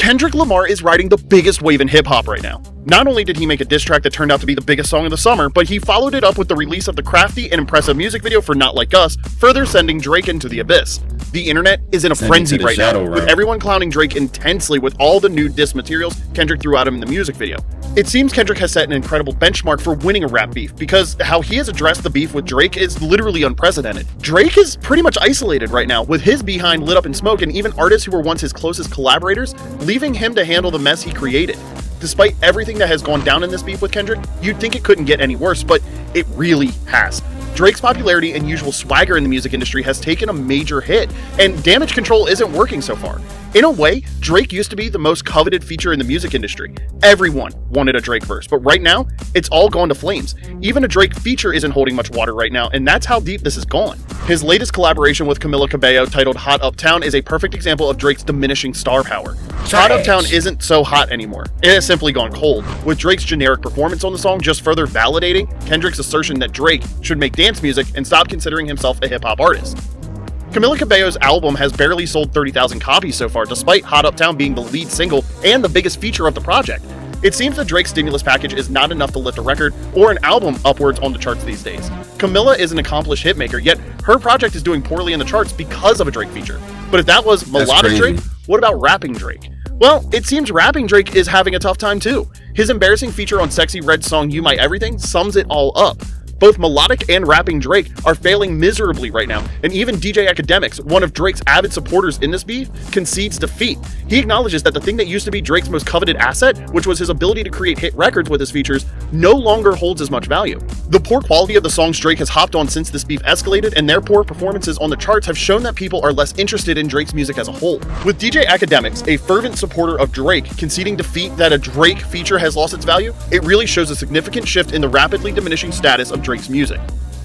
Kendrick Lamar is riding the biggest wave in hip-hop right now. Not only did he make a diss track that turned out to be the biggest song of the summer, but he followed it up with the release of the crafty and impressive music video for Not Like Us, further sending Drake into the abyss. The internet is in a frenzy right now, with everyone clowning Drake intensely with all the new diss materials Kendrick threw at him in the music video. It seems Kendrick has set an incredible benchmark for winning a rap beef, because how he has addressed the beef with Drake is literally unprecedented. Drake is pretty much isolated right now, with his behind lit up in smoke, and even artists who were once his closest collaborators leaving him to handle the mess he created. Despite everything that has gone down in this beef with Kendrick, you'd think it couldn't get any worse, but it really has. Drake's popularity and usual swagger in the music industry has taken a major hit, and damage control isn't working so far. In a way, Drake used to be the most coveted feature in the music industry. Everyone wanted a Drake verse, but right now, it's all gone to flames. Even a Drake feature isn't holding much water right now, and that's how deep this has gone. His latest collaboration with Camila Cabello, titled Hot Uptown, is a perfect example of Drake's diminishing star power. Hot Uptown isn't so hot anymore. It has simply gone cold, with Drake's generic performance on the song just further validating Kendrick's assertion that Drake should make dance music and stop considering himself a hip-hop artist. Camila Cabello's album has barely sold 30,000 copies so far, despite Hot Uptown being the lead single and the biggest feature of the project. It seems that Drake's stimulus package is not enough to lift a record or an album upwards on the charts these days. Camila is an accomplished hitmaker, yet her project is doing poorly in the charts because of a Drake feature. But if that was melodic Drake, what about rapping Drake? Well, it seems rapping Drake is having a tough time too. His embarrassing feature on Sexy Red's song You My Everything sums it all up. Both melodic and rapping Drake are failing miserably right now, and even DJ Akademiks, one of Drake's avid supporters in this beef, concedes defeat. He acknowledges that the thing that used to be Drake's most coveted asset, which was his ability to create hit records with his features, no longer holds as much value. The poor quality of the songs Drake has hopped on since this beef escalated, and their poor performances on the charts have shown that people are less interested in Drake's music as a whole. With DJ Akademiks, a fervent supporter of Drake, conceding defeat that a Drake feature has lost its value, it really shows a significant shift in the rapidly diminishing status of Drake's music.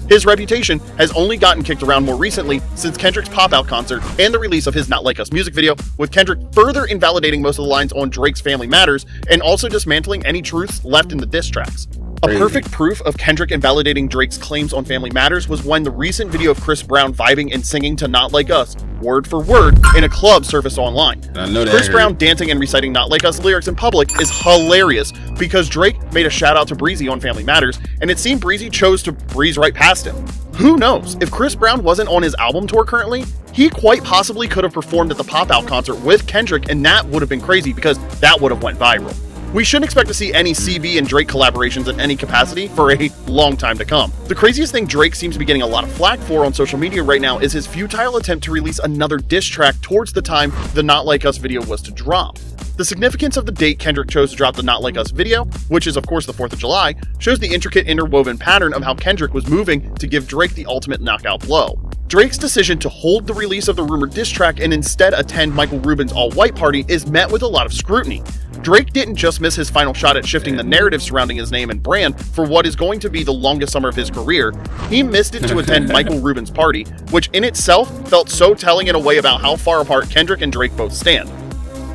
His reputation has only gotten kicked around more recently since Kendrick's pop-out concert and the release of his Not Like Us music video, with Kendrick further invalidating most of the lines on Drake's Family Matters and also dismantling any truths left in the diss tracks. A perfect proof of Kendrick invalidating Drake's claims on Family Matters was when the recent video of Chris Brown vibing and singing to Not Like Us, word for word, in a club surfaced online. Chris Brown dancing and reciting Not Like Us lyrics in public is hilarious because Drake made a shout out to Breezy on Family Matters, and it seemed Breezy chose to breeze right past him. Who knows? If Chris Brown wasn't on his album tour currently, he quite possibly could have performed at the pop-out concert with Kendrick, and that would have been crazy because that would have went viral. We shouldn't expect to see any CB and Drake collaborations in any capacity for a long time to come. The craziest thing Drake seems to be getting a lot of flack for on social media right now is his futile attempt to release another diss track towards the time the Not Like Us video was to drop. The significance of the date Kendrick chose to drop the Not Like Us video, which is of course the 4th of July, shows the intricate interwoven pattern of how Kendrick was moving to give Drake the ultimate knockout blow. Drake's decision to hold the release of the rumored diss track and instead attend Michael Rubin's all-white party is met with a lot of scrutiny. Drake didn't just miss his final shot at shifting the narrative surrounding his name and brand for what is going to be the longest summer of his career, he missed it to attend Michael Rubin's party, which in itself felt so telling in a way about how far apart Kendrick and Drake both stand.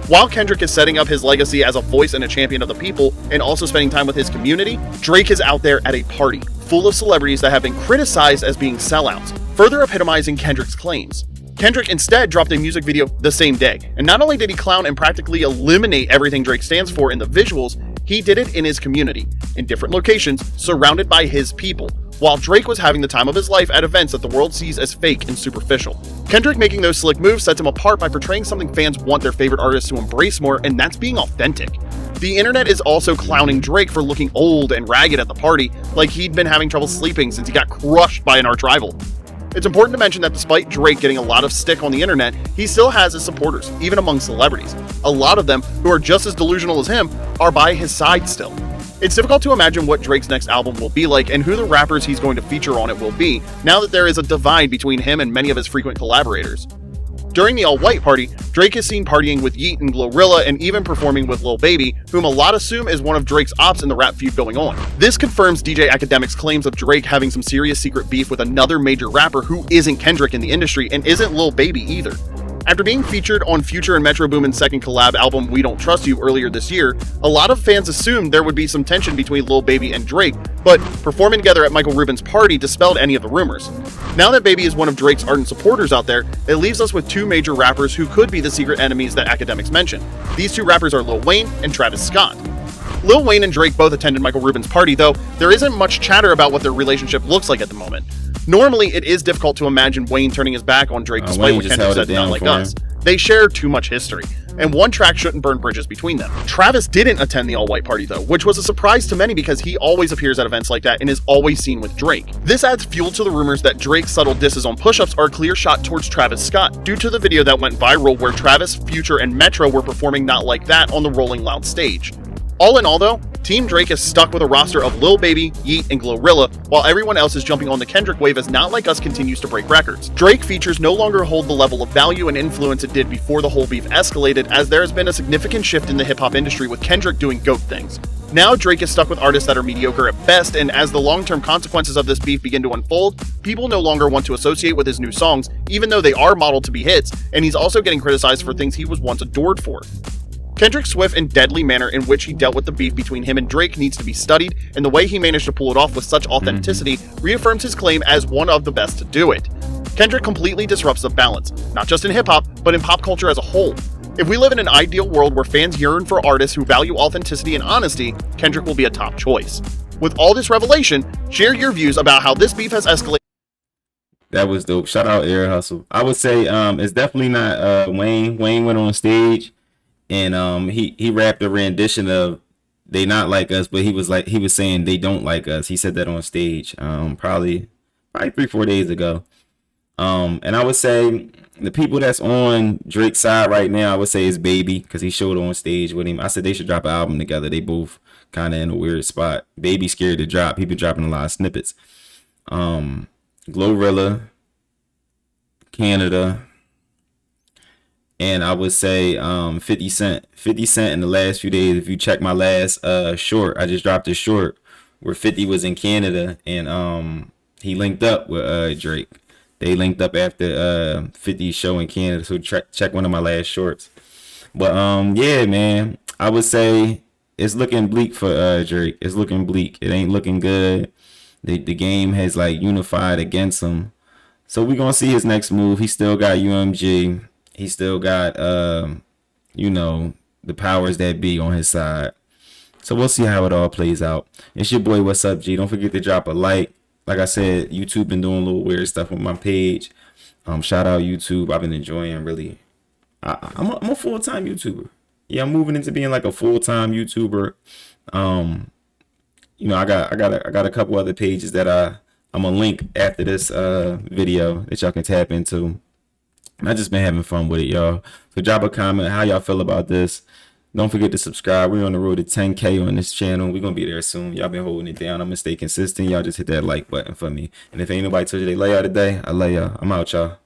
While Kendrick is setting up his legacy as a voice and a champion of the people, and also spending time with his community, Drake is out there at a party, full of celebrities that have been criticized as being sellouts, further epitomizing Kendrick's claims. Kendrick instead dropped a music video the same day, and not only did he clown and practically eliminate everything Drake stands for in the visuals, he did it in his community, in different locations, surrounded by his people, while Drake was having the time of his life at events that the world sees as fake and superficial. Kendrick making those slick moves sets him apart by portraying something fans want their favorite artists to embrace more, and that's being authentic. The internet is also clowning Drake for looking old and ragged at the party, like he'd been having trouble sleeping since he got crushed by an arch rival. It's important to mention that despite Drake getting a lot of stick on the internet, he still has his supporters, even among celebrities. A lot of them, who are just as delusional as him, are by his side still. It's difficult to imagine what Drake's next album will be like and who the rappers he's going to feature on it will be, now that there is a divide between him and many of his frequent collaborators. During the all-white party, Drake is seen partying with Yeat and Glorilla and even performing with Lil Baby, whom a lot assume is one of Drake's ops in the rap feud going on. This confirms DJ Akademiks' claims of Drake having some serious secret beef with another major rapper who isn't Kendrick in the industry and isn't Lil Baby either. After being featured on Future and Metro Boomin's second collab album We Don't Trust You earlier this year, a lot of fans assumed there would be some tension between Lil Baby and Drake, but performing together at Michael Rubin's party dispelled any of the rumors. Now that Baby is one of Drake's ardent supporters out there, it leaves us with two major rappers who could be the secret enemies that Akademiks mentioned. These two rappers are Lil Wayne and Travis Scott. Lil Wayne and Drake both attended Michael Rubin's party, though there isn't much chatter about what their relationship looks like at the moment. Normally, it is difficult to imagine Wayne turning his back on Drake despite what Kendrick said, Not Like Us. They share too much history, and one track shouldn't burn bridges between them. Travis didn't attend the all-white party though, which was a surprise to many because he always appears at events like that and is always seen with Drake. This adds fuel to the rumors that Drake's subtle disses on push-ups are a clear shot towards Travis Scott, due to the video that went viral where Travis, Future, and Metro were performing Not Like That on the Rolling Loud stage. All in all though, Team Drake is stuck with a roster of Lil Baby, Yeat, and Glorilla, while everyone else is jumping on the Kendrick wave as Not Like Us continues to break records. Drake features no longer hold the level of value and influence it did before the whole beef escalated, as there has been a significant shift in the hip-hop industry with Kendrick doing GOAT things. Now Drake is stuck with artists that are mediocre at best, and as the long-term consequences of this beef begin to unfold, people no longer want to associate with his new songs, even though they are modeled to be hits, and he's also getting criticized for things he was once adored for. Kendrick's swift and deadly manner in which he dealt with the beef between him and Drake needs to be studied, and the way he managed to pull it off with such authenticity reaffirms his claim as one of the best to do it. Kendrick completely disrupts the balance, not just in hip-hop, but in pop culture as a whole. If we live in an ideal world where fans yearn for artists who value authenticity and honesty, Kendrick will be a top choice. With all this revelation, share your views about how this beef has escalated. That was dope. Shout out Air Hustle. I would say it's definitely not Wayne. Wayne went on stage and he rapped a rendition of They Not Like Us, but he was saying they don't like us. He said that on stage probably 3-4 days ago. And I would say the people that's on Drake's side right now, I would say is Baby, because he showed on stage with him. I said they should drop an album together. They both kind of in a weird spot. Baby scared to drop. He been dropping a lot of snippets. Glorilla, Canada, and I would say 50 Cent. 50 Cent in the last few days, if you check my last short, I just dropped a short where 50 was in Canada and he linked up with Drake. They linked up after 50's show in Canada, so check one of my last shorts. But yeah, man, I would say it's looking bleak for Drake. It's looking bleak. It ain't looking good. The game has like unified against him. So we're gonna see his next move. He still got UMG. He still got the powers that be on his side. So we'll see how it all plays out. It's your boy, What's Up, G? Don't forget to drop a like. Like I said, YouTube been doing a little weird stuff on my page. Shout out YouTube. I've been enjoying really. I'm a full-time YouTuber. Yeah, I'm moving into being like a full-time YouTuber. I got a couple other pages that I'm gonna link after this video that y'all can tap into. I just been having fun with it, y'all. So drop a comment how y'all feel about this. Don't forget to subscribe. We're on the road to 10K on this channel. We're gonna be there soon. Y'all been holding it down. I'm gonna stay consistent. Y'all just hit that like button for me. And if ain't nobody told you they lay out today, I lay y'all. I'm out, y'all.